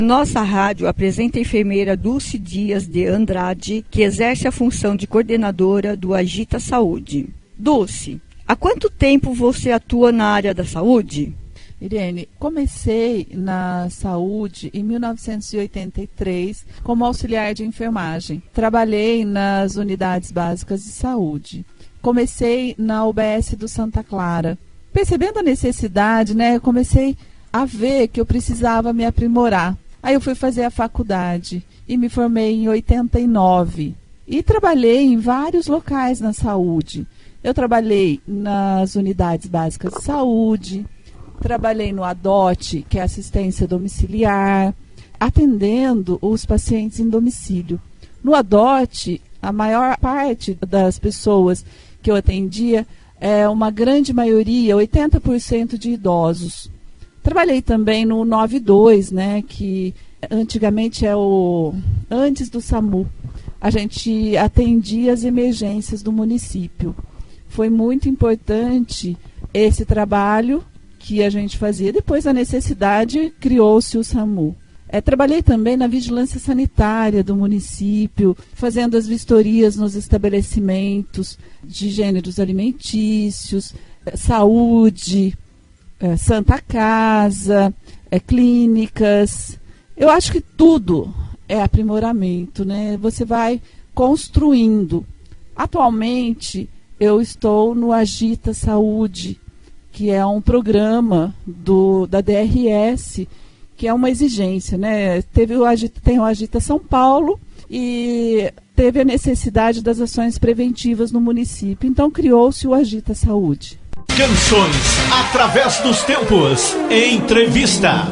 Nossa rádio apresenta a enfermeira Dulce Dias de Andrade, que exerce a função de coordenadora do Agita Saúde. Dulce, há quanto tempo você atua na área da saúde? Irene, comecei na saúde em 1983 como auxiliar de enfermagem. Trabalhei nas unidades básicas de saúde. Comecei na UBS do Santa Clara. Percebendo a necessidade, eu comecei a ver que eu precisava me aprimorar. Aí eu fui fazer a faculdade e me formei em 89. E trabalhei em vários locais na saúde. Eu trabalhei nas unidades básicas de saúde, trabalhei no ADOT, que é assistência domiciliar, atendendo os pacientes em domicílio. No ADOT, a maior parte das pessoas que eu atendia, uma grande maioria, 80% de idosos. Trabalhei também no 92, que antigamente antes do SAMU. A gente atendia as emergências do município. Foi muito importante esse trabalho que a gente fazia. Depois da necessidade, criou-se o SAMU. Trabalhei também na vigilância sanitária do município, fazendo as vistorias nos estabelecimentos de gêneros alimentícios, saúde, Santa Casa, clínicas. Eu acho que tudo é aprimoramento, Você vai construindo. Atualmente, eu estou no Agita Saúde, que é um programa da DRS, que é uma exigência, Tem o Agita São Paulo e teve a necessidade das ações preventivas no município. Então, criou-se o Agita Saúde. Canções através dos tempos. Entrevista.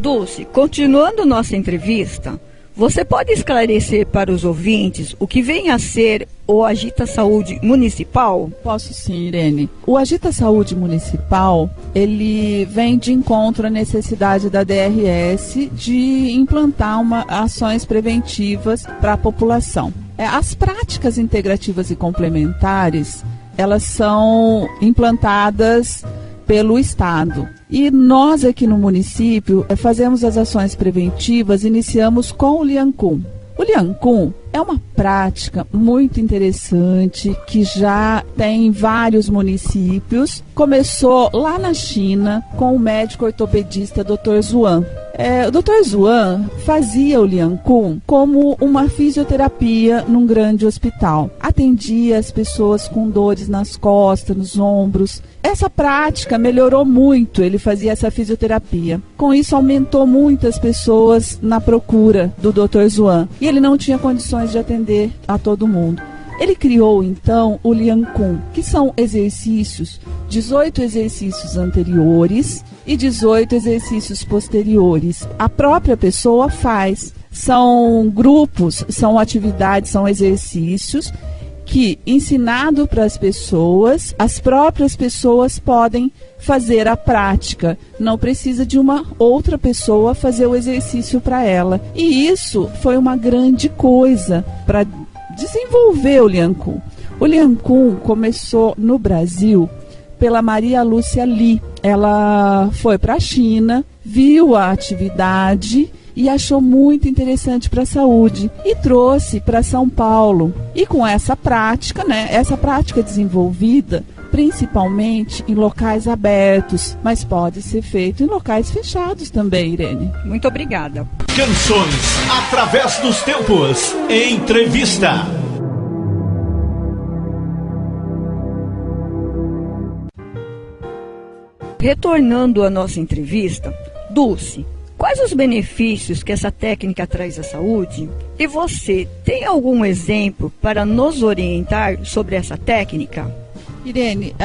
Dulce, continuando nossa entrevista, você pode esclarecer para os ouvintes o que vem a ser o Agita Saúde Municipal? Posso sim, Irene. O Agita Saúde Municipal, ele vem de encontro à necessidade da DRS de implantar ações preventivas para a população. As práticas integrativas e complementares, elas são implantadas pelo Estado. E nós aqui no município fazemos as ações preventivas, iniciamos com o Liancum. O Liancum é uma prática muito interessante que já tem em vários municípios. Começou lá na China com o médico ortopedista Dr. Zhuang. O Dr. Zhuang fazia o Liancum como uma fisioterapia num grande hospital. Atendia as pessoas com dores nas costas, nos ombros. Essa prática melhorou muito, ele fazia essa fisioterapia. Com isso, aumentou muitas pessoas na procura do Dr. Zhuang. E ele não tinha condições de atender a todo mundo. Ele criou, então, o Liancum, que são exercícios, 18 exercícios anteriores e 18 exercícios posteriores. A própria pessoa faz. São grupos, são atividades, são exercícios que, ensinado para as próprias pessoas podem fazer a prática. Não precisa de uma outra pessoa fazer o exercício para ela. E isso foi uma grande coisa para desenvolver o Liancum. O Liancum começou no Brasil pela Maria Lúcia Li. Ela foi para a China, viu a atividade e achou muito interessante para a saúde e trouxe para São Paulo. E com essa prática desenvolvida principalmente em locais abertos, mas pode ser feito em locais fechados também, Irene. Muito obrigada. Canções através dos tempos. Entrevista. Retornando à nossa entrevista, Dulce, quais os benefícios que essa técnica traz à saúde? E você tem algum exemplo para nos orientar sobre essa técnica? Irene,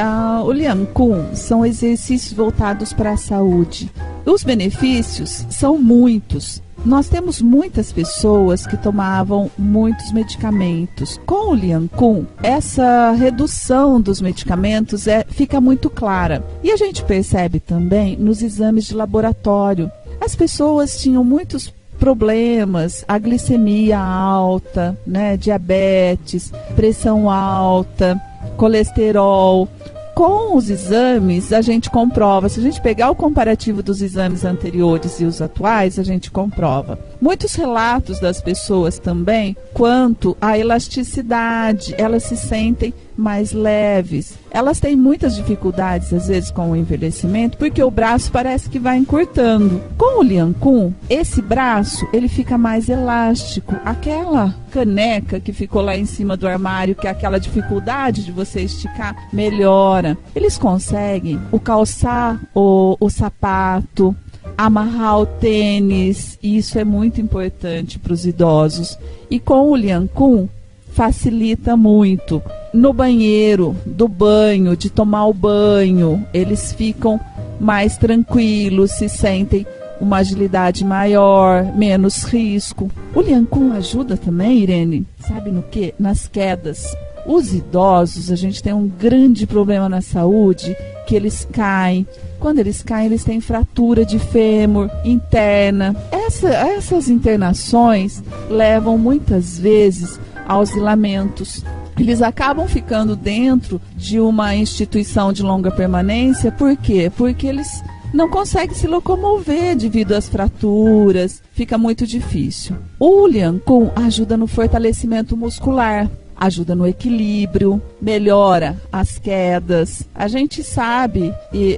o Liancum são exercícios voltados para a saúde. Os benefícios são muitos. Nós temos muitas pessoas que tomavam muitos medicamentos. Com o Liancum, essa redução dos medicamentos fica muito clara. E a gente percebe também nos exames de laboratório. As pessoas tinham muitos problemas, a glicemia alta, diabetes, pressão alta, colesterol. com os exames, a gente comprova. Se a gente pegar o comparativo dos exames anteriores e os atuais, a gente comprova. Muitos relatos das pessoas também quanto à elasticidade, elas se sentem mais leves. Elas têm muitas dificuldades, às vezes, com o envelhecimento, porque o braço parece que vai encurtando. Com o Liancum, esse braço, ele fica mais elástico. Aquela caneca que ficou lá em cima do armário, que é aquela dificuldade de você esticar, melhora. Eles conseguem calçar o sapato, amarrar o tênis, e isso é muito importante para os idosos. E com o Liancum, facilita muito. No banheiro, do banho, de tomar o banho, eles ficam mais tranquilos, se sentem uma agilidade maior, menos risco. O Liancum ajuda também, Irene, sabe no quê? Nas quedas. Os idosos, a gente tem um grande problema na saúde, que eles caem. Quando eles caem, eles têm fratura de fêmur interna. Essas internações levam muitas vezes aos ilamentos. Eles acabam ficando dentro de uma instituição de longa permanência. Por quê? Porque eles não conseguem se locomover devido às fraturas. Fica muito difícil. O Liancum ajuda no fortalecimento muscular, ajuda no equilíbrio, melhora as quedas. A gente sabe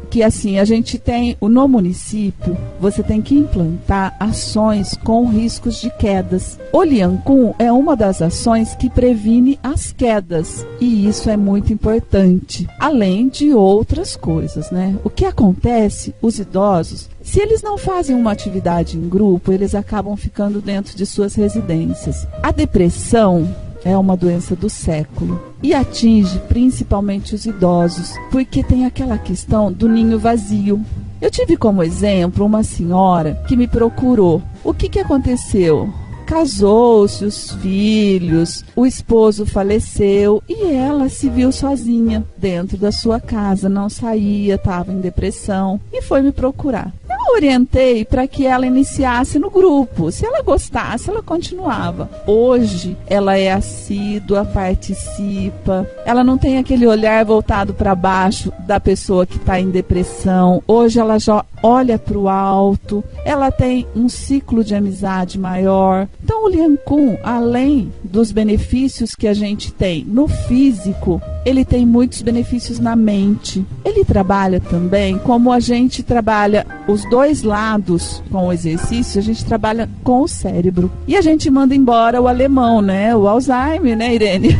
que assim, a gente tem, no município, você tem que implantar ações com riscos de quedas. O Liancum é uma das ações que previne as quedas, e isso é muito importante, além de outras coisas, né? O que acontece, os idosos, se eles não fazem uma atividade em grupo, eles acabam ficando dentro de suas residências. A depressão é uma doença do século e atinge principalmente os idosos, porque tem aquela questão do ninho vazio. Eu tive como exemplo uma senhora que me procurou. O que aconteceu? Casou-se, os filhos, o esposo faleceu e ela se viu sozinha dentro da sua casa, não saía, estava em depressão e foi me procurar. Eu orientei para que ela iniciasse no grupo. Se ela gostasse, ela continuava. Hoje, ela é assídua, participa. Ela não tem aquele olhar voltado para baixo da pessoa que está em depressão. Hoje, ela já olha para o alto. Ela tem um ciclo de amizade maior. Então, o Liancum, além dos benefícios que a gente tem no físico, ele tem muitos benefícios na mente. Ele trabalha também, como a gente trabalha os dois lados com o exercício, a gente trabalha com o cérebro. E a gente manda embora o alemão, né? O Alzheimer, né, Irene?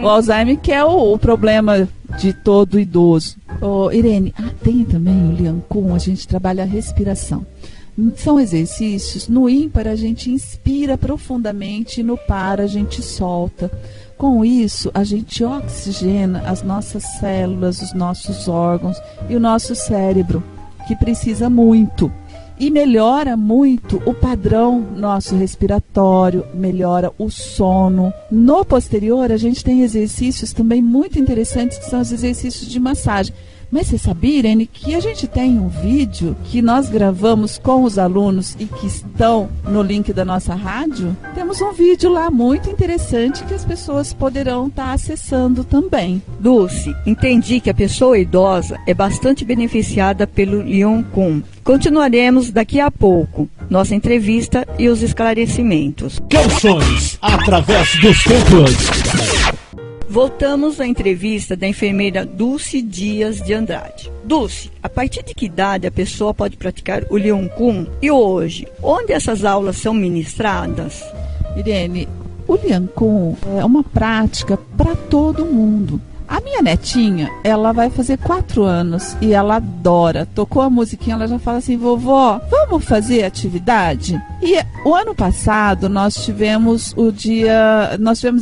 O Alzheimer, que é o problema de todo idoso. Irene, tem também o Liancum, a gente trabalha a respiração. São exercícios, no ímpar a gente inspira profundamente, no par a gente solta. Com isso, a gente oxigena as nossas células, os nossos órgãos e o nosso cérebro, que precisa muito. E melhora muito o padrão nosso respiratório, melhora o sono. No posterior, a gente tem exercícios também muito interessantes, que são os exercícios de massagem. Mas você sabia, Irene, que a gente tem um vídeo que nós gravamos com os alunos e que estão no link da nossa rádio? Temos um vídeo lá muito interessante que as pessoas poderão estar acessando também. Dulce, entendi que a pessoa idosa é bastante beneficiada pelo Liancum. Continuaremos daqui a pouco nossa entrevista e os esclarecimentos. Canções através dos tempos. Voltamos à entrevista da enfermeira Dulce Dias de Andrade. Dulce, a partir de que idade a pessoa pode praticar o Liancum? E hoje, onde essas aulas são ministradas? Irene, o Liancum é uma prática para todo mundo. A minha netinha, ela vai fazer 4 anos e ela adora. Tocou a musiquinha, ela já fala assim: vovó, vamos fazer atividade? E o ano passado nós tivemos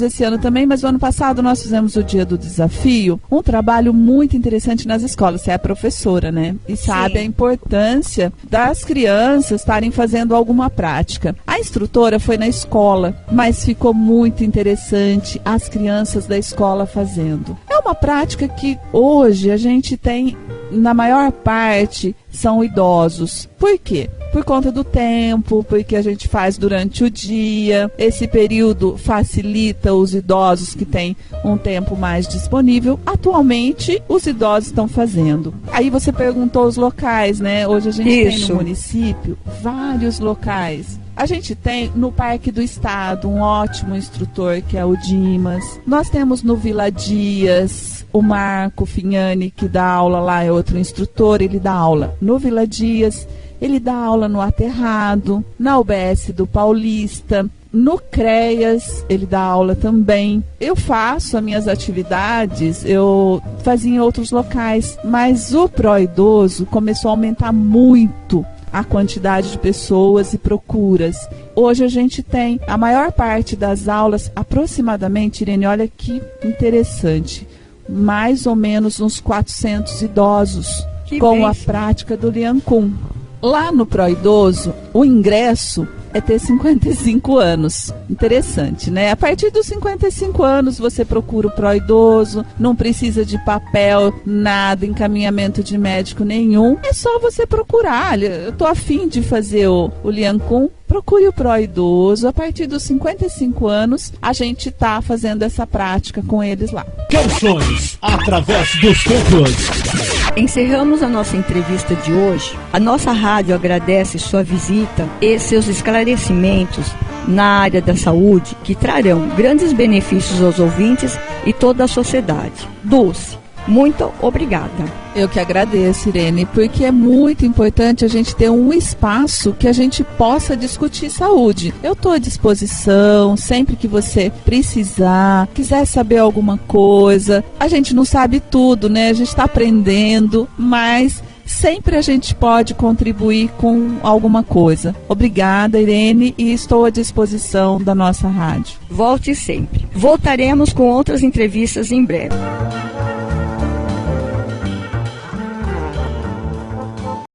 esse ano também, mas o ano passado nós fizemos o Dia do Desafio, um trabalho muito interessante nas escolas. Você é professora, né? E sabe Sim. A importância das crianças estarem fazendo alguma prática. A instrutora foi na escola, mas ficou muito interessante as crianças da escola fazendo. É uma prática que hoje a gente tem na maior parte, são idosos. Por quê? Por conta do tempo, porque a gente faz durante o dia. Esse período facilita os idosos que têm um tempo mais disponível. Atualmente, os idosos estão fazendo. Aí você perguntou os locais, né? Hoje a gente tem no município vários locais. A gente tem no Parque do Estado um ótimo instrutor, que é o Dimas. Nós temos no Vila Dias o Marco Fignani, que dá aula lá, é outro instrutor. Ele dá aula no Vila Dias, ele dá aula no Aterrado, na UBS do Paulista, no CREAS, ele dá aula também. Eu faço as minhas atividades, eu fazia em outros locais, mas o pró-idoso começou a aumentar muito a quantidade de pessoas e procuras. Hoje a gente tem a maior parte das aulas, aproximadamente, Irene, olha que interessante, mais ou menos uns 400 idosos com a prática do Lian Kun. Lá no pró-idoso, o ingresso é ter 55 anos. Interessante, né? A partir dos 55 anos você procura o pró-idoso, não precisa de papel, nada, encaminhamento de médico nenhum. É só você procurar. Olha, eu tô afim de fazer o Lian Kun. Procure o pró-idoso. A partir dos 55 anos, a gente tá fazendo essa prática com eles lá. Canções através dos tempos. Encerramos a nossa entrevista de hoje. A nossa rádio agradece sua visita e seus esclarecimentos na área da saúde, que trarão grandes benefícios aos ouvintes e toda a sociedade. Dulce, muito obrigada. Eu que agradeço, Irene, porque é muito importante a gente ter um espaço que a gente possa discutir saúde. Eu estou à disposição, sempre que você precisar, quiser saber alguma coisa. A gente não sabe tudo, né? A gente está aprendendo, mas sempre a gente pode contribuir com alguma coisa. Obrigada, Irene, e estou à disposição da nossa rádio. Volte sempre. Voltaremos com outras entrevistas em breve.